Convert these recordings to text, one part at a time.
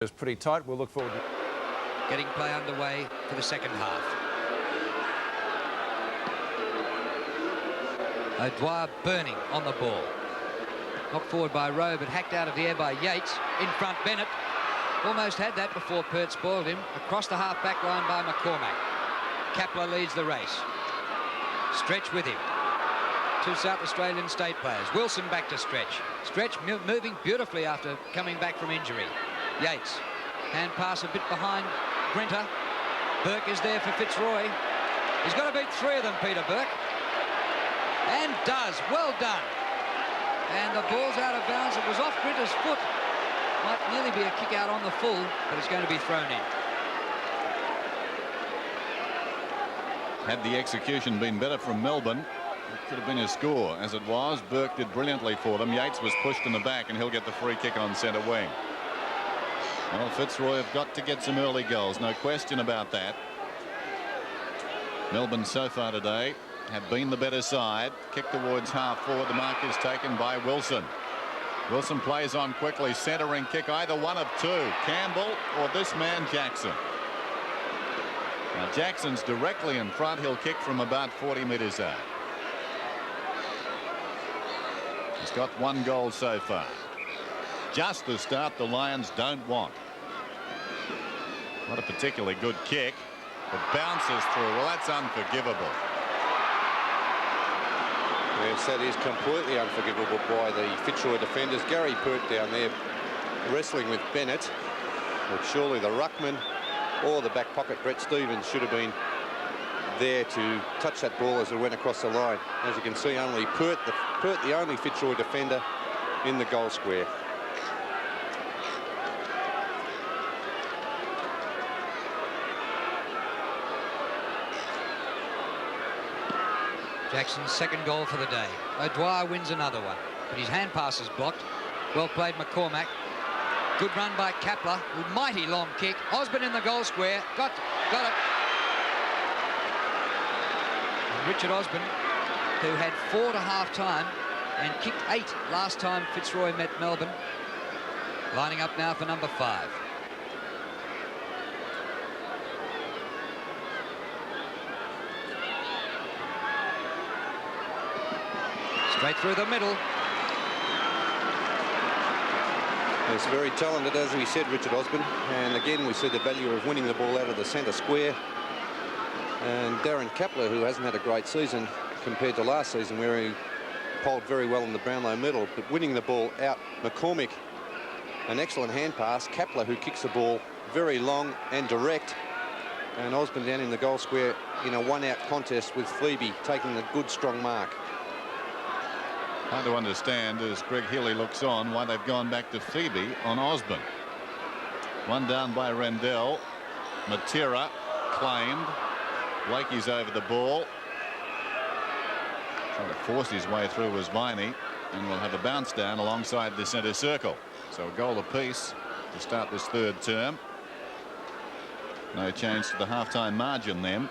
It's pretty tight. We'll look forward to getting play underway for the second half. O'Dwyer burning on the ball. Knocked forward by Rowe, but hacked out of the air by Yates. In front, Bennett. Almost had that before Pert spoiled him. Across the half-back line by McCormack. Kapler leads the race. Stretch with him. Two South Australian state players. Wilson back to Stretch. Stretch moving beautifully after coming back from injury. Yates. Hand pass a bit behind Grinter. Burke is there for Fitzroy. He's got to beat three of them, Peter Burke. And does. Well done. And the ball's out of bounds. It was off Grinter's foot. Might nearly be a kick out on the full, but it's going to be thrown in. Had the execution been better from Melbourne, it could have been a score. As it was, Burke did brilliantly for them. Yates was pushed in the back, and he'll get the free kick on centre wing. Well, Fitzroy have got to get some early goals, no question about that. Melbourne so far today have been the better side. Kick towards half forward. The mark is taken by Wilson. Wilson plays on quickly. Centering kick, either one of two. Campbell or this man Jackson. Now Jackson's directly in front. He'll kick from about 40 metres out. He's got one goal so far. Just the start the Lions don't want. Not a particularly good kick. It bounces through. Well, that's unforgivable. Yes, that is completely unforgivable by the Fitzroy defenders. Gary Pert down there wrestling with Bennett. But surely the ruckman or the back pocket Brett Stevens should have been there to touch that ball as it went across the line. As you can see, only Pert the only Fitzroy defender in the goal square. Jackson's second goal for the day. O'Dwyer wins another one, but his hand pass is blocked. Well played, McCormack. Good run by Kapler. Mighty long kick. Osborne in the goal square. Got it. And Richard Osborne, who had 4 to half time and kicked 8 last time Fitzroy met Melbourne, lining up now for number 5. Straight through the middle. He's very talented, as we said, Richard Osborne. And again, we see the value of winning the ball out of the centre square. And Darren Kapler, who hasn't had a great season compared to last season, where he polled very well in the Brownlow medal, but winning the ball out. McCormack, an excellent hand pass. Kapler, who kicks the ball very long and direct. And Osborne down in the goal square in a one-out contest with Phoebe, taking a good, strong mark. Hard to understand as Greg Healy looks on why they've gone back to Phoebe on Osborne. One down by Rendell. Matera claimed. Blakey's over the ball. Trying to force his way through was Viney, and we'll have a bounce down alongside the centre circle. So a goal apiece to start this third term. No change to the half-time margin then.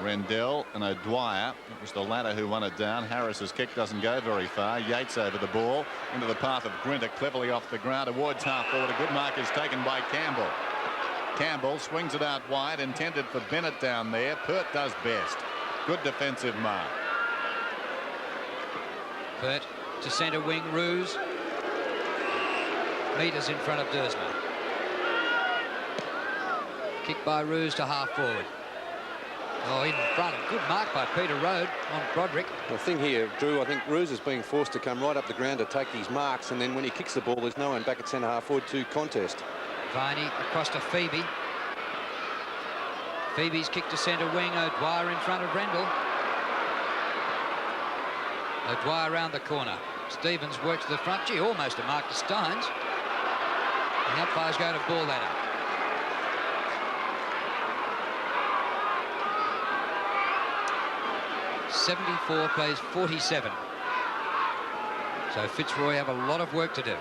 Rendell and O'Dwyer. It was the latter who won it down. Harris's kick doesn't go very far. Yates over the ball into the path of Grinter, cleverly off the ground towards half forward. A good mark is taken by Campbell. Campbell swings it out wide, intended for Bennett down there. Pert does best. Good defensive mark. Pert to centre wing. Roos. Meters in front of Dersma. Kick by Roos to half forward. Oh, in front. A good mark by Peter Rode on Broderick. The thing here, Drew, I think Roos is being forced to come right up the ground to take these marks, and then when he kicks the ball, there's no one back at centre half forward to contest. Viney across to Phoebe. Phoebe's kick to centre wing. O'Dwyer in front of Rendell. O'Dwyer round the corner. Stevens works to the front. Gee, almost a mark to Steins. And the umpires go to ball that up. .74 plays 47. So Fitzroy have a lot of work to do.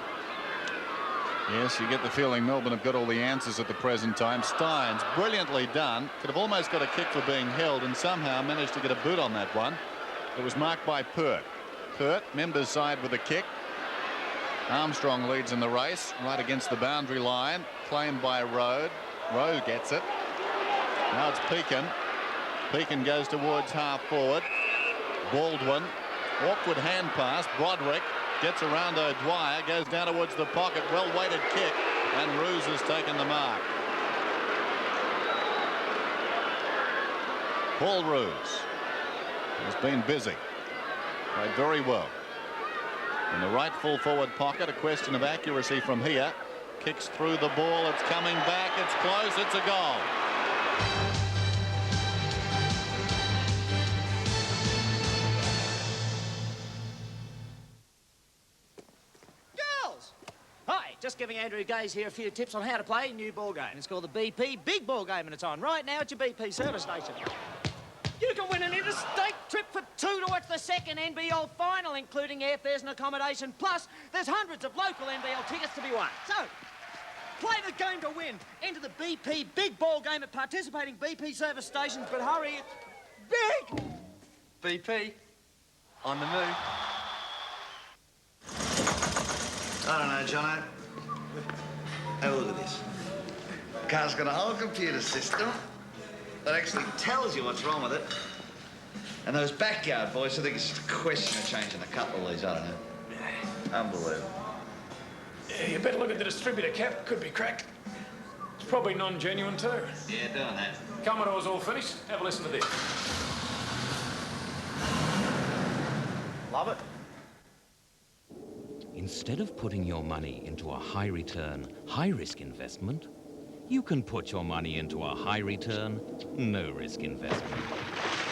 Yes, you get the feeling Melbourne have got all the answers at the present time. Steins, brilliantly done. Could have almost got a kick for being held and somehow managed to get a boot on that one. It was marked by Pert. Pert, members side with a kick. Armstrong leads in the race right against the boundary line. Claimed by Rode. Rode gets it. Now it's Pekin. Pekin goes towards half forward. Baldwin. Awkward hand pass. Broderick gets around O'Dwyer. Goes down towards the pocket. Well weighted kick. And Roos has taken the mark. Paul Roos has been busy. Played very well. In the right full forward pocket, a question of accuracy from here. Kicks through the ball, it's coming back, it's close, it's a goal. Girls! Hi, just giving Andrew Gaze here a few tips on how to play a new ball game. It's called the BP Big Ball Game and it's on right now at your BP service station. You can win an interstate trip for two to watch the second NBL final, including airfares and accommodation. Plus, there's hundreds of local NBL tickets to be won. So, play the game to win. Enter the BP Big Ball Game at participating BP service stations, but hurry, it's big! BP, on the move. I don't know, Jono. Have a look at this. The car's got a whole computer system that actually tells you what's wrong with it. And those backyard boys, I think it's just a question of changing a couple of these, I don't know. Unbelievable. Yeah, you better look at the distributor cap. Could be cracked. It's probably non-genuine too. Yeah, doing that. Commodore's all finished. Have a listen to this. Love it. Instead of putting your money into a high-return, high-risk investment, you can put your money into a high-return, no-risk investment.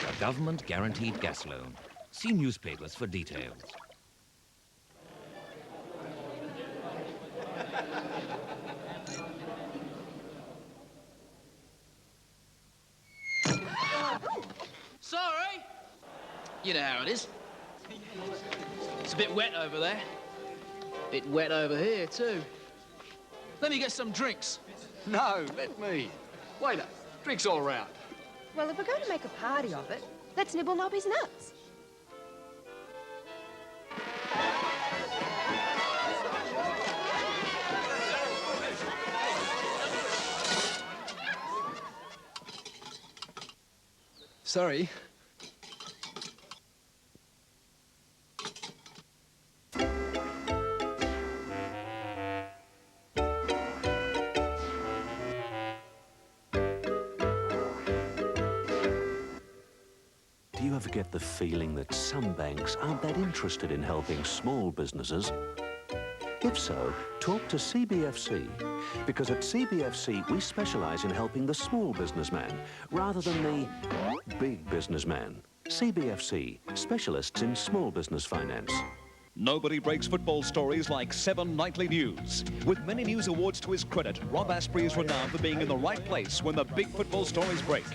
A government-guaranteed gas loan. See newspapers for details. Sorry. You know how it is. It's a bit wet over there. Bit wet over here, too. Let me get some drinks. No, let me. Waiter, drinks all round. Well, if we're going to make a party of it, let's nibble Nobby's nuts. Sorry. Do you ever get the feeling that some banks aren't that interested in helping small businesses? If so, talk to CBFC, because at CBFC we specialise in helping the small businessman rather than the big businessman. CBFC, specialists in small business finance. Nobody breaks football stories like 7 Nightly News. With many news awards to his credit, Rob Asprey is renowned for being in the right place when the big football stories break.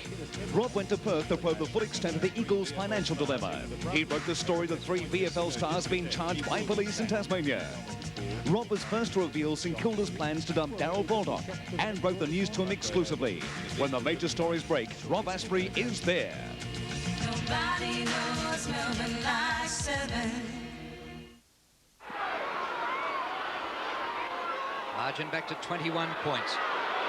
Rob went to Perth to probe the full extent of the Eagles' financial dilemma. He broke the story that 3 VFL stars being charged by police in Tasmania. Rob was first to reveal St Kilda's plans to dump Darryl Baldock and broke the news to him exclusively. When the major stories break, Rob Asprey is there. Nobody knows Melbourne like 7. Margin back to 21 points.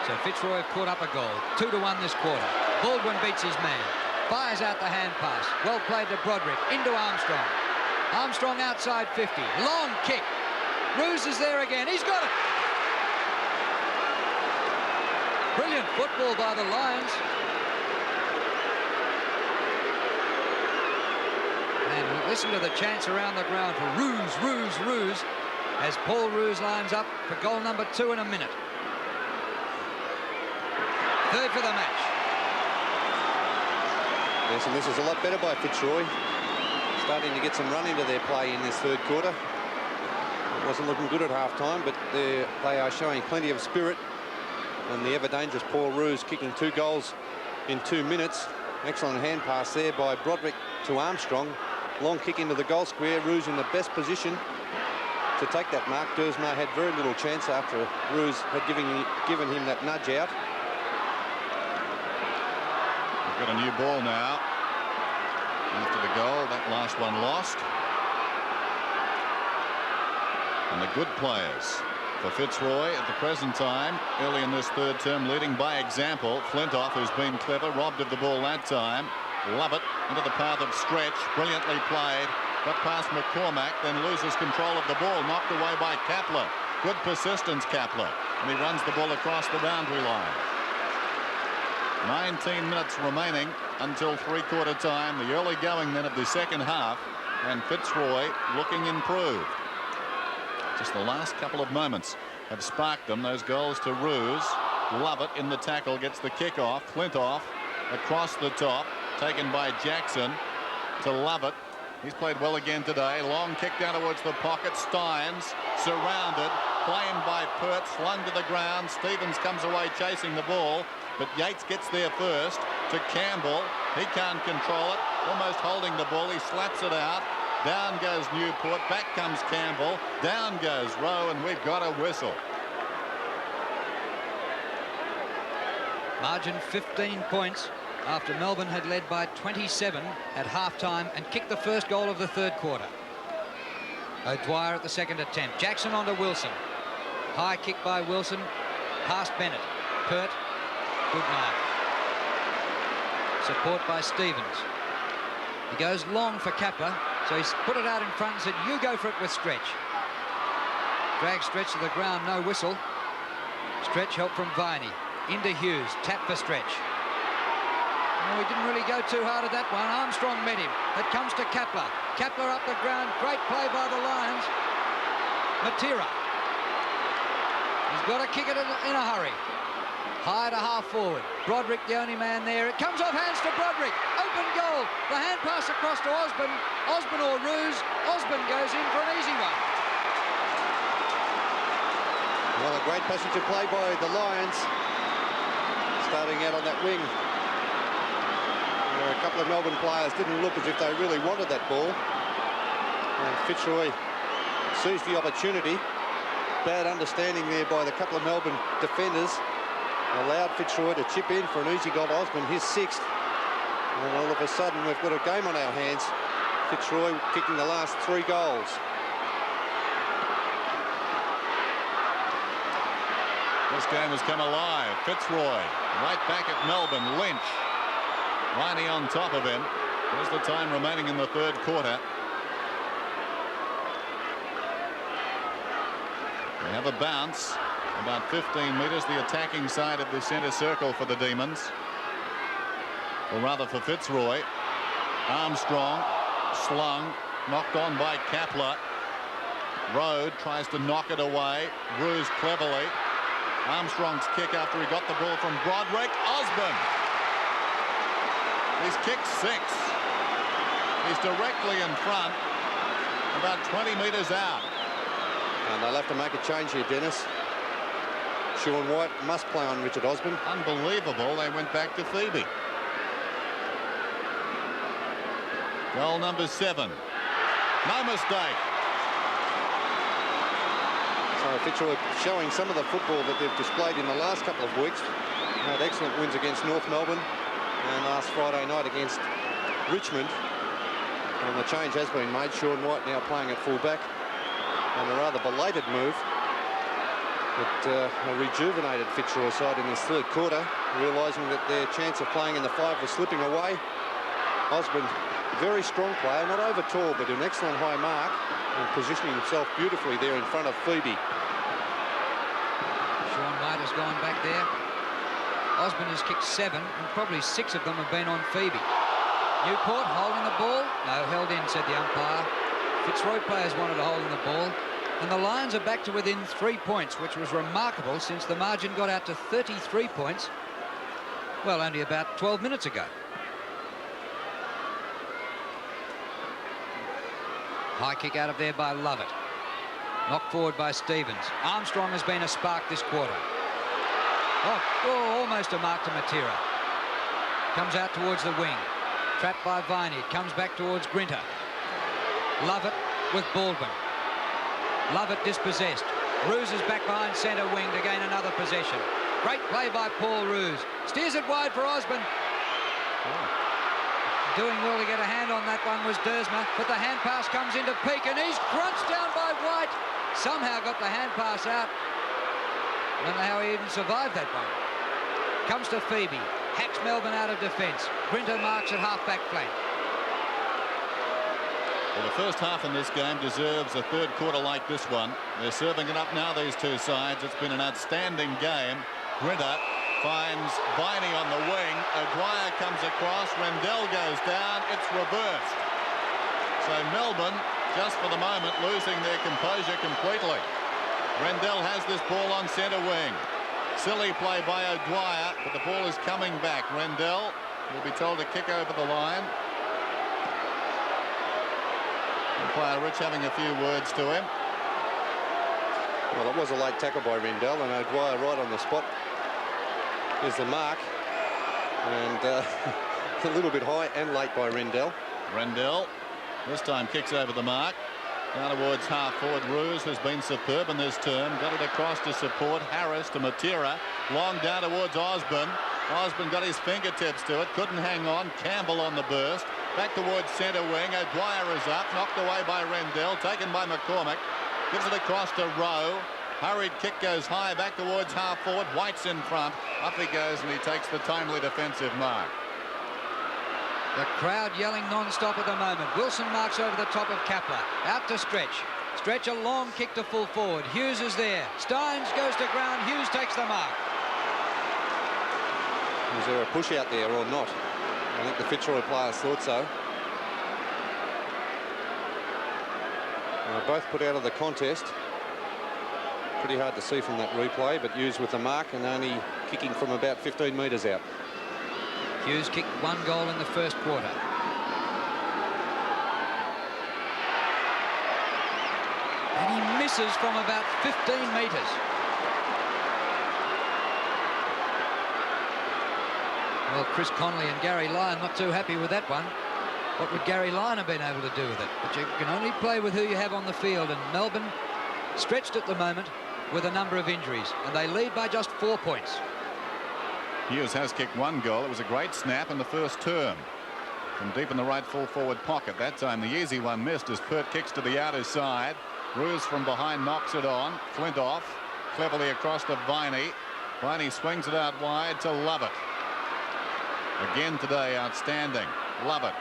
So Fitzroy have caught up a goal. 2-1 this quarter. Baldwin beats his man. Fires out the hand pass. Well played to Broderick. Into Armstrong. Armstrong outside 50. Long kick. Roos is there again. He's got it. Brilliant football by the Lions. And listen to the chants around the ground for Roos, Roos, Roos, as Paul Roos lines up for goal number 2 in a minute. Third for the match. Yes, and this is a lot better by Fitzroy. Starting to get some run into their play in this third quarter. It wasn't looking good at half-time, but they are showing plenty of spirit. And the ever-dangerous Paul Roos kicking 2 goals in 2 minutes. Excellent hand pass there by Broderick to Armstrong. Long kick into the goal square. Roos in the best position to take that mark. Dersma had very little chance after Roos had given him that nudge out. We've got a new ball now. After the goal, that last one lost. And the good players for Fitzroy at the present time, early in this third term, leading by example. Flintoff, who's been clever, robbed of the ball that time. Lovett into the path of Stretch, brilliantly played. Got past McCormack, then loses control of the ball, knocked away by Kapler. Good persistence, Kapler, and he runs the ball across the boundary line. 19 minutes remaining until three-quarter time. The early going then of the second half, and Fitzroy looking improved. Just the last couple of moments have sparked them. Those goals to Ruse. Lovett in the tackle, gets the kick off. Flintoff across the top, taken by Jackson to Lovett. He's played well again today. Long kick down towards the pocket. Steins surrounded, claimed by Pert, slung to the ground. Stevens comes away chasing the ball, but Yates gets there first to Campbell. He can't control it, almost holding the ball. He slaps it out. Down goes Newport, back comes Campbell, down goes Rowe, and we've got a whistle. Margin 15 points after Melbourne had led by 27 at half-time and kicked the first goal of the third quarter. O'Dwyer at the second attempt. Jackson onto Wilson. High kick by Wilson, past Bennett. Pert, good mark. Support by Stevens. He goes long for Kapler, so he's put it out in front and said, you go for it with Stretch. Drag Stretch to the ground, no whistle. Stretch help from Viney. Into Hughes, tap for Stretch. No, he didn't really go too hard at that one. Armstrong met him. It comes to Kapler. Kapler up the ground, great play by the Lions. Matera. He's got to kick it in a hurry. High to half forward. Broderick the only man there. It comes off hands to Broderick. Open goal. The hand pass across to Osborne. Osborne or Ruse. Osborne goes in for an easy one. Well, a great passage of play by the Lions. Starting out on that wing. Where a couple of Melbourne players didn't look as if they really wanted that ball. And Fitzroy seized the opportunity. Bad understanding there by the couple of Melbourne defenders. Allowed Fitzroy to chip in for an easy goal to Osborne, his sixth. And all of a sudden, we've got a game on our hands. Fitzroy kicking the last 3 goals. This game has come alive. Fitzroy right back at Melbourne. Lynch. Viney on top of him. There's the time remaining in the third quarter. We have a bounce. About 15 metres, the attacking side of the centre circle for the Demons. Or rather for Fitzroy. Armstrong slung, knocked on by Kapler. Rode tries to knock it away. Ruse cleverly. Armstrong's kick after he got the ball from Broderick. Osborne. He's kicked 6. He's directly in front, about 20 metres out. And they'll have to make a change here, Dennis. Sean White must play on Richard Osborne. Unbelievable. They went back to Phoebe. Goal number 7. No mistake. So Fitzroy showing some of the football that they've displayed in the last couple of weeks. Had excellent wins against North Melbourne and last Friday night against Richmond. And the change has been made. Sean White now playing at full-back. And a rather belated move. But a rejuvenated Fitzroy side in this third quarter, realising that their chance of playing in the 5 was slipping away. Osborne, very strong player, not over tall, but an excellent high mark, and positioning himself beautifully there in front of Phoebe. Sean White has gone back there. Osborne has kicked 7, and probably 6 of them have been on Phoebe. Newport holding the ball. No, held in, said the umpire. Fitzroy players wanted to hold in the ball. And the Lions are back to within 3 points, which was remarkable since the margin got out to 33 points, well, only about 12 minutes ago. High kick out of there by Lovett. Knocked forward by Stevens. Armstrong has been a spark this quarter. Oh, almost a mark to Matera. Comes out towards the wing. Trapped by Viney. It comes back towards Grinter. Lovett with Baldwin. Lovett dispossessed. Ruse is back behind centre wing to gain another possession. Great play by Paul Ruse. Steers it wide for Osborne. Doing well to get a hand on that one was Dersma, but the hand pass comes into Peake and he's crunched down by White. somehow got the hand pass out. I don't know how he even survived that one. Comes to Phoebe. Hacks Melbourne out of defence. Grinter marks at half-back flank. Well, the first half in this game deserves a third quarter like this one. They're serving it up now, these two sides. It's been an outstanding game. Grinter finds Viney on the wing. O'Dwyer comes across. Rendell goes down. It's reversed. So Melbourne, just for the moment, losing their composure completely. Rendell has this ball on centre wing. Silly play by O'Dwyer, but the ball is coming back. Rendell will be told to kick over the line. Umpire Rich having a few words to him. Well, it was a late tackle by Rendell, and O'Dwyer right on the spot. There's the mark, and a little bit high and late by Rendell. Rendell this time kicks over the mark. Down towards half forward. Roos has been superb in this term. Got it across to support Harris to Matera. Long down towards Osborne. Osborne got his fingertips to it. Couldn't hang on. Campbell on the burst. Back towards centre wing. O'Dwyer is up. Knocked away by Rendell. Taken by McCormick. Gives it across to Rowe. Hurried kick goes high back towards half forward. White's in front. Up he goes and he takes the timely defensive mark. The crowd yelling non-stop at the moment. Wilson marks over the top of Kapler. Out to Stretch. Stretch a long kick to full forward. Hughes is there. Steins goes to ground. Hughes takes the mark. Was there a push out there or not? I think the Fitzroy players thought so. Both put out of the contest. Pretty hard to see from that replay, but Hughes with the mark and only kicking from about 15 metres out. Hughes kicked one goal in the first quarter. And he misses from about 15 metres. Well, Chris Connolly and Gary Lyon not too happy with that one. What would Gary Lyon have been able to do with it? But you can only play with who you have on the field, and Melbourne stretched at the moment with a number of injuries, and they lead by just 4 points. Hughes has kicked one goal. It was a great snap in the first term from deep in the right full forward pocket. That time the easy one missed as Pert kicks to the outer side. Roos from behind knocks it on. Flintoff cleverly across to Viney. Viney swings it out wide to Lovett. Again today, outstanding. Lovett.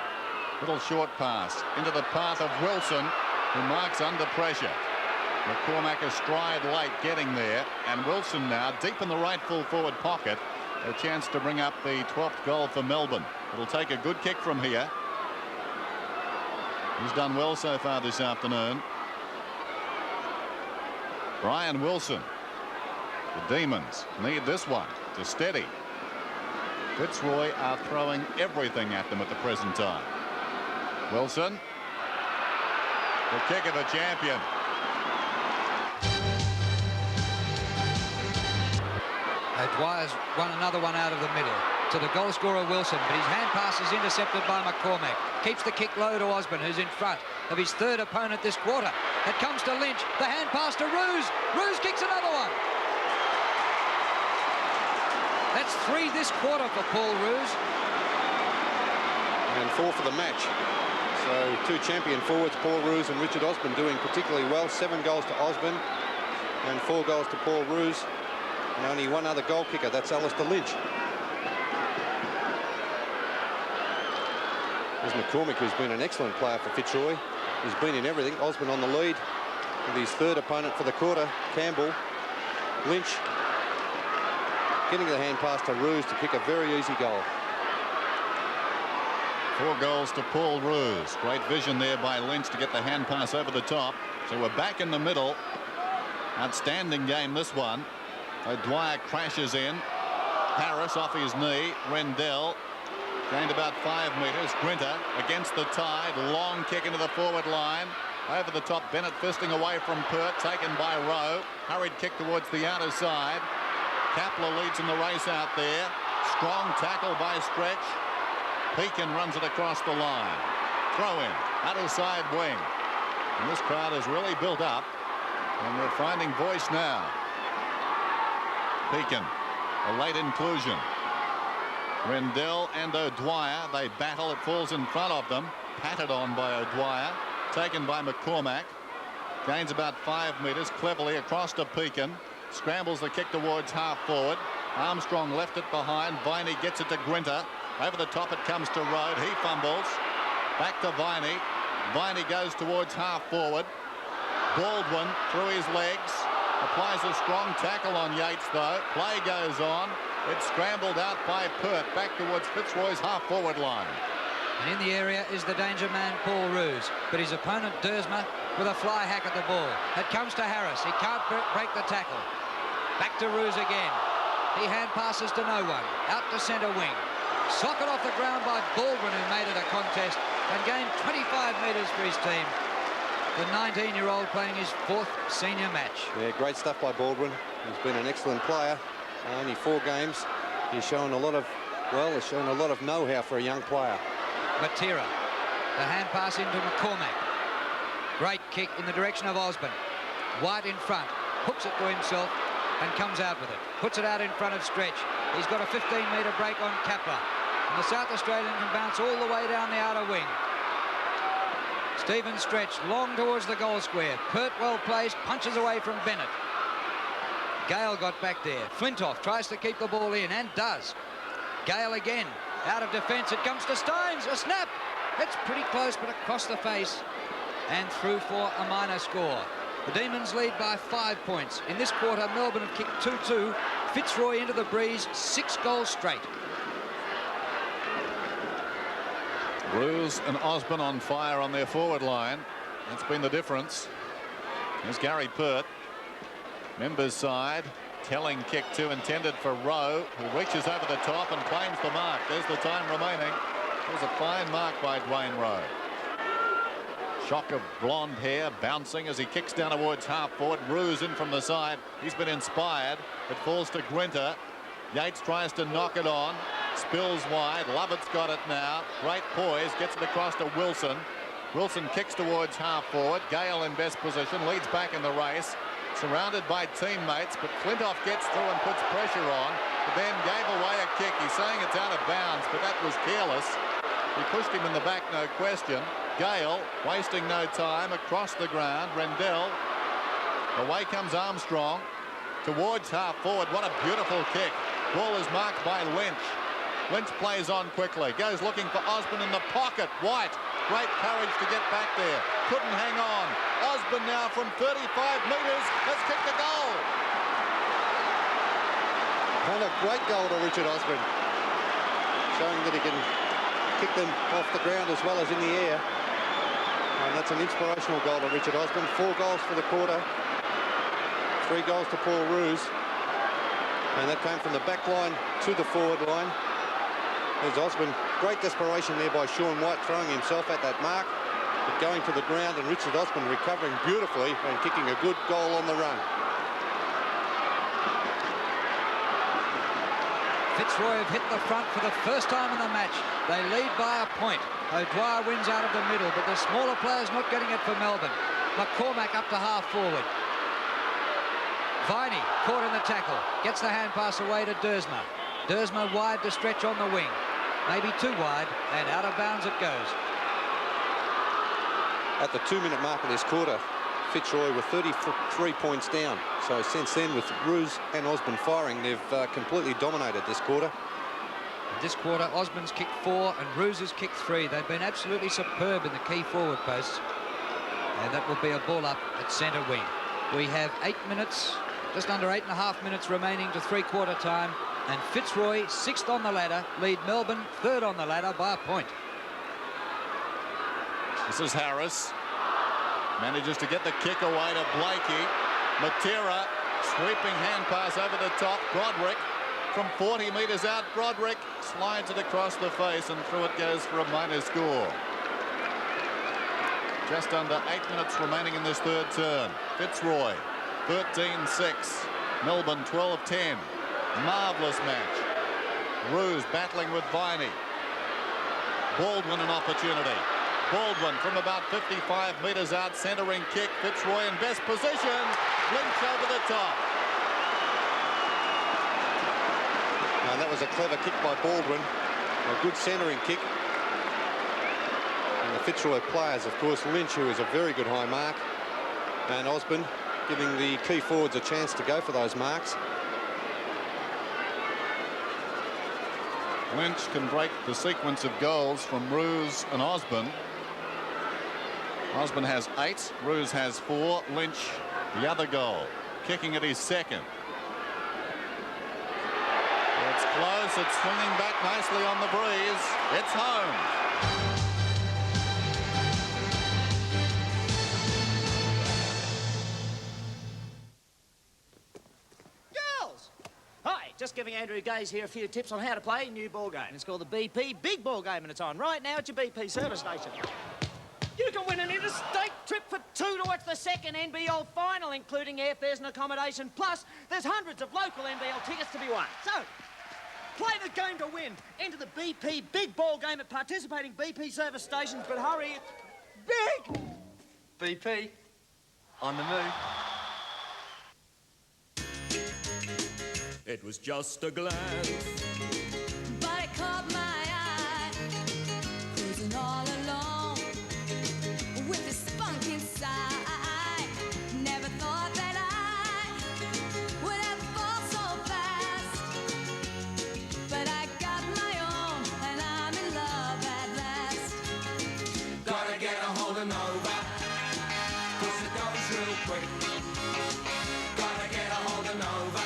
Little short pass into the path of Wilson, who marks under pressure. McCormack astride late getting there, and Wilson now deep in the right full forward pocket. A chance to bring up the 12th goal for Melbourne. It'll take a good kick from here. He's done well so far this afternoon. Brian Wilson. The Demons need this one to steady. Fitzroy are throwing everything at them at the present time. Wilson. The kick of a champion. O'Dwyer's won another one out of the middle to the goal scorer Wilson, but his hand pass is intercepted by McCormack. Keeps the kick low to Osborne, who's in front of his third opponent this quarter. It comes to Lynch. The hand pass to Roos. Roos kicks another one. That's 3 this quarter for Paul Roos. And 4 for the match. So 2 champion forwards, Paul Roos and Richard Osborne, doing particularly well. 7 goals to Osborne and 4 goals to Paul Roos. And only one other goal kicker, that's Alistair Lynch. There's McCormick, who's been an excellent player for Fitzroy. He's been in everything. Osborne on the lead with his third opponent for the quarter, Campbell. Lynch getting the hand pass to Roos to kick a very easy goal. 4 goals to Paul Roos. Great vision there by Lynch to get the hand pass over the top. So we're back in the middle. Outstanding game, this one. O'Dwyer crashes in. Harris off his knee. Rendell gained about 5 metres. Grinter against the tide. Long kick into the forward line. Over the top, Bennett fisting away from Pert. Taken by Rowe. Hurried kick towards the outer side. Kapler leads in the race out there. Strong tackle by Stretch. Pekin runs it across the line. Throw in. Outer side wing. And this crowd has really built up. And they're finding voice now. Pekin, a late inclusion. Rendell and O'Dwyer, they battle. It falls in front of them. Patted on by O'Dwyer. Taken by McCormack. Gains about 5 metres cleverly across to Pekin. Scrambles the kick towards half forward. Armstrong left it behind. Viney gets it to Grinter. Over the top it comes to Rode. He fumbles. Back to Viney. Viney goes towards half forward. Baldwin through his legs. Applies a strong tackle on Yates though. Play goes on. It's scrambled out by Pert back towards Fitzroy's half forward line. And in the area is the danger man, Paul Roos. But his opponent, Dersma, with a fly hack at the ball. It comes to Harris. He can't break the tackle. Back to Roos again. He hand passes to no one. Out to centre wing. Socket off the ground by Baldwin, who made it a contest and gained 25 metres for his team. The 19-year-old playing his 4th senior match. Yeah, great stuff by Baldwin. He's been an excellent player. Only 4 games. He's shown a lot of, well, he's shown a lot of know-how for a young player. Matera. The hand pass into McCormack. Great kick in the direction of Osborne. White in front. Hooks it to himself and comes out with it. Puts it out in front of Stretch. He's got a 15-metre break on Kapler. And the South Australian can bounce all the way down the outer wing. Stephen Stretch long towards the goal square. Pert well placed, punches away from Bennett. Gale got back there. Flintoff tries to keep the ball in and does. Gale again. Out of defence, it comes to Stones. A snap. It's pretty close, but across the face. And through for a minor score. The Demons lead by 5 points. In this quarter, Melbourne have kicked 2-2. Fitzroy into the breeze, 6 goals straight. Roos and Osborne on fire on their forward line. That's been the difference. There's Gary Pert. Members side. Telling kick 2 intended for Rowe, who reaches over the top and claims the mark. There's the time remaining. There's a fine mark by Dwayne Rowe. Shock of blonde hair bouncing as he kicks down towards half forward. Roos in from the side. He's been inspired. It falls to Grinter. Yates tries to knock it on. Spills wide. Lovett's got it now. Great poise. Gets it across to Wilson. Wilson kicks towards half forward. Gale in best position. Leads back in the race. Surrounded by teammates, but Flintoff gets through and puts pressure on, but then gave away a kick. He's saying it's out of bounds, but that was careless. He pushed him in the back, no question. Gale wasting no time across the ground. Rendell. Away comes Armstrong towards half forward. What a beautiful kick. Ball is marked by Lynch. Lynch plays on quickly. Goes looking for Osborne in the pocket. White. Great courage to get back there. Couldn't hang on. Osborne now from 35 metres has kicked a goal. And a great goal to Richard Osborne. Showing that he can kick them off the ground as well as in the air. And that's an inspirational goal to Richard Osborne. 4 goals for the quarter. 3 goals to Paul Roos. And that came from the back line to the forward line. There's Osborne. Great desperation there by Sean White, throwing himself at that mark, but going to the ground, and Richard Osborne recovering beautifully and kicking a good goal on the run. Fitzroy have hit the front for the first time in the match. They lead by a point. O'Dwyer wins out of the middle, but the smaller players not getting it for Melbourne. McCormack up to half forward. Viney caught in the tackle. Gets the hand pass away to Dersma. Dersma wide to Stretch on the wing. Maybe too wide, and out of bounds it goes. At the 2-minute mark of this quarter, Fitzroy were 33 points down. So since then, with Roos and Osborne firing, they've completely dominated this quarter. This quarter, Osborne's kicked 4 and Roos has kicked 3. They've been absolutely superb in the key forward posts. And that will be a ball up at centre wing. We have 8 minutes, just under 8.5 minutes remaining to 3/4 time. And Fitzroy, 6th on the ladder, lead Melbourne 3rd on the ladder by a point. This is Harris. Manages to get the kick away to Blakey. Matera, sweeping hand pass over the top. Broderick from 40 metres out. Broderick slides it across the face and through it goes for a minor score. Just under 8 minutes remaining in this 3rd term. Fitzroy, 13-6. Melbourne, 12-10. Marvellous match. Roos battling with Viney. Baldwin an opportunity. Baldwin from about 55 metres out, centering kick. Fitzroy in best position. Lynch over the top. And that was a clever kick by Baldwin. A good centering kick. And the Fitzroy players, of course, Lynch, who is a very good high mark. And Osborne giving the key forwards a chance to go for those marks. Lynch can break the sequence of goals from Roos and Osborne. Osborne has 8, Roos has 4, Lynch the other goal, kicking at his second. It's close, it's swinging back nicely on the breeze. It's home. Hi, just giving Andrew Gaze here a few tips on how to play a new ball game. It's called the BP Big Ball Game, and it's on right now at your BP service station. You can win an interstate trip for 2 to watch the second NBL final, including airfares and accommodation. Plus, there's hundreds of local NBL tickets to be won. So, play the game to win. Enter the BP Big Ball Game at participating BP service stations, but hurry, it's big! BP, on the move. It was just a glance, but it caught my eye, cruising all alone with this spunk inside. Never thought that I would ever fall so fast, but I got my own and I'm in love at last. gotta get a hold of Nova, 'cause it goes real quick. Gotta get a hold of Nova,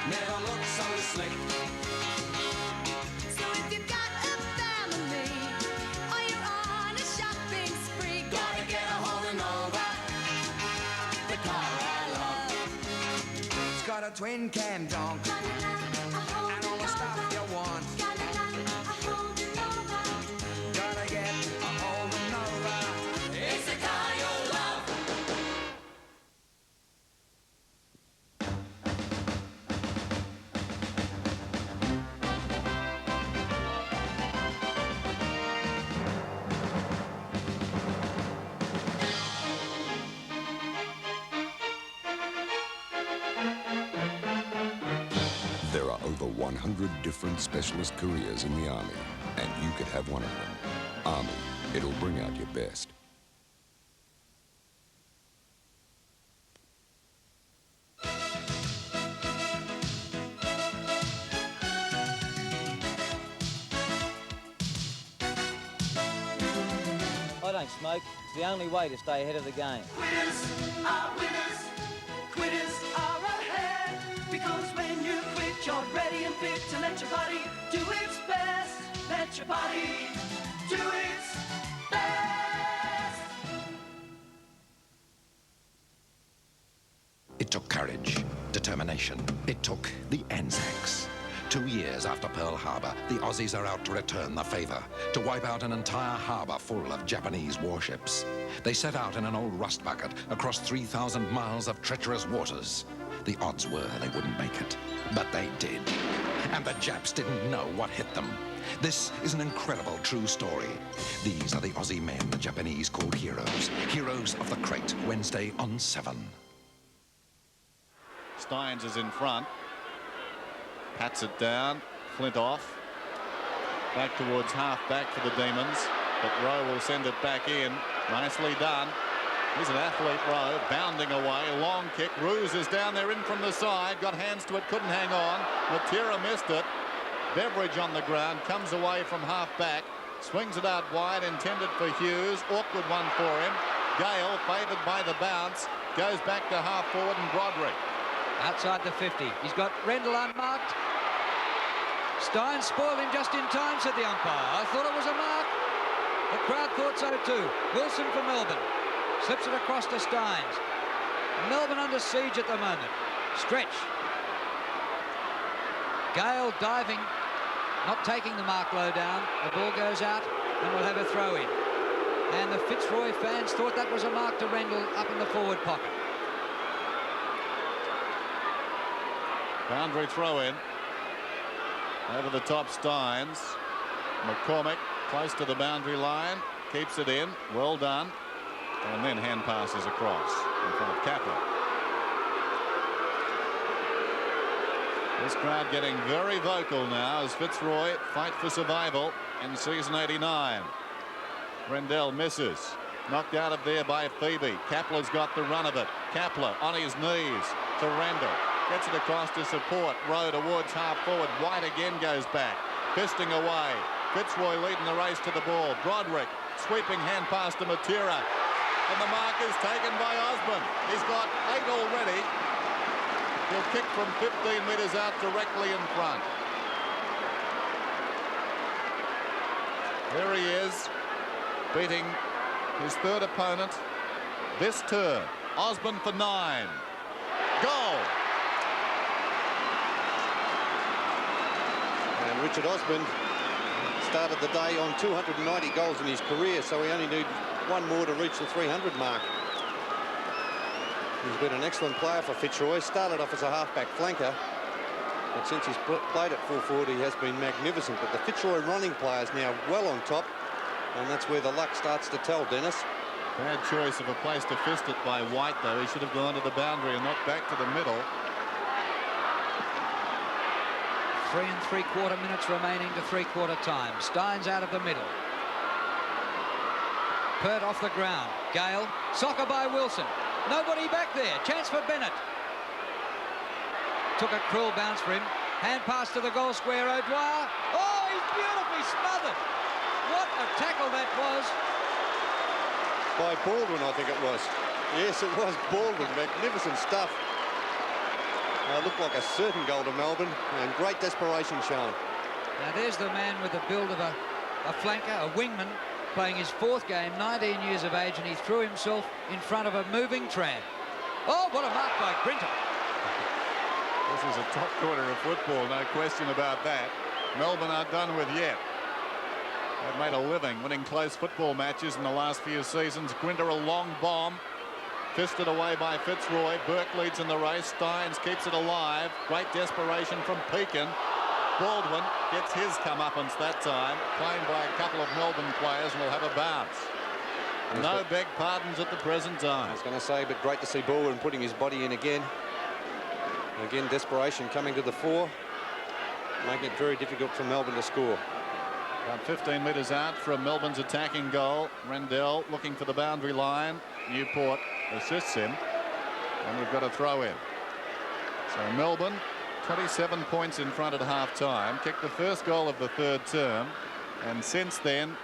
never look so slick. So if you've got a family or you're on a shopping spree, Gotta get a hold of Nova, the car I love. It's got a twin cam donk and all the stuff you want. Gotta get a hold of Nova. It's the car you love. There are over 100 different specialist careers in the Army, and you could have one of them. Army, it'll bring out your best. I don't smoke. It's the only way to stay ahead of the game. Winners are winners, quitters are ahead, because when you quit you're ready and fit to let your body do its best. Let your body do its best. It took courage, determination. It took the Anzacs. 2 years after Pearl Harbor, the Aussies are out to return the favor, to wipe out an entire harbor full of Japanese warships. They set out in an old rust bucket across 3,000 miles of treacherous waters. The odds were they wouldn't make it, but they did. And the Japs didn't know what hit them. This is an incredible true story. These are the Aussie men the Japanese called heroes. Heroes of the Crate, Wednesday on 7. Steins is in front. Pats it down. Flint off. Back towards half-back for the Demons. But Rowe will send it back in. Nicely done. Here's an athlete, Rowe, bounding away. Long kick. Roos is down there in from the side. Got hands to it. Couldn't hang on. Matera missed it. Beveridge on the ground. Comes away from half-back. Swings it out wide. Intended for Hughes. Awkward one for him. Gale, favoured by the bounce. Goes back to half-forward and Broderick. Outside the 50. He's got Rendell unmarked. Stein spoiled him just in time, said the umpire. I thought it was a mark. The crowd thought so too. Wilson for Melbourne. Slips it across to Steins. Melbourne under siege at the moment. Stretch. Gale diving, not taking the mark low down. The ball goes out and we'll have a throw in. And the Fitzroy fans thought that was a mark to Rendell up in the forward pocket. Boundary throw in. Over the top Steins. McCormick close to the boundary line. Keeps it in. Well done. And then hand passes across in front of Kaplan. This crowd getting very vocal now as Fitzroy fight for survival in season 89. Rendell misses. Knocked out of there by Phoebe. Kapler's got the run of it. Kapler on his knees to Randall. Gets it across to support. Rowe towards half forward. White again goes back. Fisting away. Fitzroy leading the race to the ball. Broderick sweeping hand pass to Matera. And the mark is taken by Osborne. He's got 8 already. He'll kick from 15 metres out directly in front. There he is, beating his third opponent this turn. Osborne for 9. Goal! And Richard Osborne started the day on 290 goals in his career, so he only needed one more to reach the 300 mark. He's been an excellent player for Fitzroy. Started off as a halfback flanker, but since he's played at full forward, he has been magnificent. But the Fitzroy running players now well on top, and that's where the luck starts to tell, Dennis. Bad choice of a place to fist it by White, though. He should have gone to the boundary and not back to the middle. 3 3/4 minutes remaining to three-quarter time. Steins out of the middle. Pert off the ground. Gale. Soccer by Wilson. Nobody back there. Chance for Bennett. Took a cruel bounce for him. Hand pass to the goal square. O'Dwyer. Oh, he's beautifully smothered. What a tackle that was. By Baldwin, I think it was. Yes, it was Baldwin. Magnificent stuff. Looked like a certain goal to Melbourne, and great desperation shown. Now there's the man with the build of a flanker, a wingman, playing his 4th game, 19 years of age, and he threw himself in front of a moving tram. Oh, what a mark by Grinter. This is a top quarter of football, no question about that. Melbourne aren't done with yet. They've made a living winning close football matches in the last few seasons. Grinter a long bomb. Fisted away by Fitzroy. Burke leads in the race. Steins keeps it alive. Great desperation from Pekin. Baldwin gets his comeuppance that time. Claimed by a couple of Melbourne players and will have a bounce. No beg pardons at the present time. I was going to say, but great to see Baldwin putting his body in again. Again, desperation coming to the fore, making it very difficult for Melbourne to score. About 15 metres out from Melbourne's attacking goal. Rendell looking for the boundary line. Newport assists him, and we've got a throw in. So Melbourne 27 points in front at half-time, kicked the first goal of the third term, and since then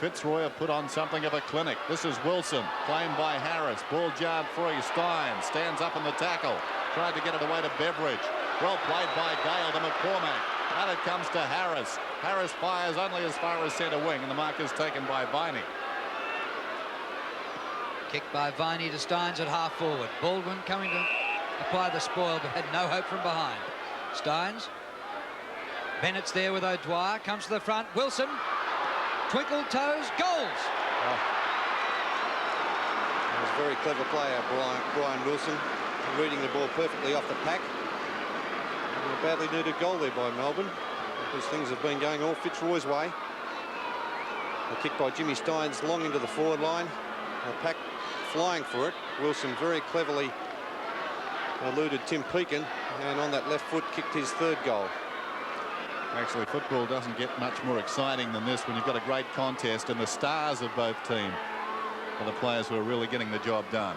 Fitzroy have put on something of a clinic. This is Wilson, claimed by Harris. Ball jarred free. Steins stands up in the tackle. Tried to get it away to Beveridge. Well played by Gale to McCormack. Out it comes to Harris. Harris fires only as far as centre wing, and the mark is taken by Viney. Kicked by Viney to Steins at half forward. Baldwin coming to apply the spoil, but had no hope from behind. Steins. Bennett's there with O'Dwyer. Comes to the front. Wilson. Twinkle toes. Goals. He was a very clever player, Brian Wilson, reading the ball perfectly off the pack. And a badly needed goal there by Melbourne, because things have been going all Fitzroy's way. A kick by Jimmy Steins long into the forward line. The pack flying for it. Wilson very cleverly eluded Tim Pekin, and on that left foot kicked his 3rd goal. Actually, football doesn't get much more exciting than this when you've got a great contest, and the stars of both teams are the players who are really getting the job done.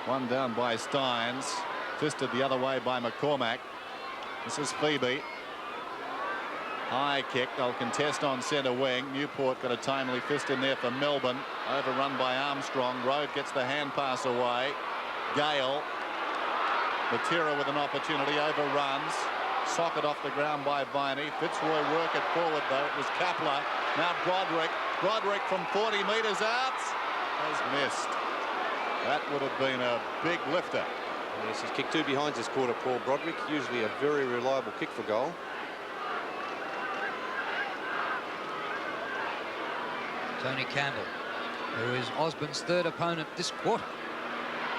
One down by Steins, fisted the other way by McCormack. This is Phoebe. High kick. They'll contest on centre wing. Newport got a timely fist in there for Melbourne. Overrun by Armstrong. Road gets the hand pass away. Gale. Matera with an opportunity. Overruns. Socket off the ground by Viney. Fitzroy work it forward, though. It was Kapler. Now Broderick. Broderick from 40 metres out has missed. That would have been a big lifter. Yes, he's kicked 2 behinds this quarter, Paul Broderick. Usually a very reliable kick for goal. Tony Campbell, who is Osborne's 3rd opponent this quarter.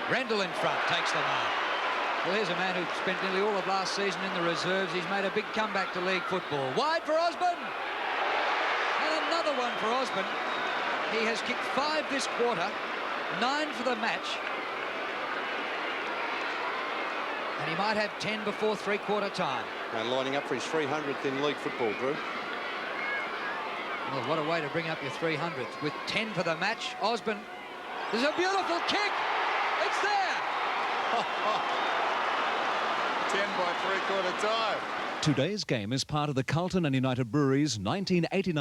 Rendell in front, takes the mark. Well, here's a man who spent nearly all of last season in the reserves. He's made a big comeback to league football. Wide for Osborne. And another one for Osborne. He has kicked 5 this quarter, 9 for the match. And he might have 10 before three-quarter time. And lining up for his 300th in league football, Drew. Well, what a way to bring up your 300th. With 10 for the match, Osborne. There's a beautiful kick. It's there. 10 by three-quarter time. Today's game is part of the Carlton and United Breweries 1989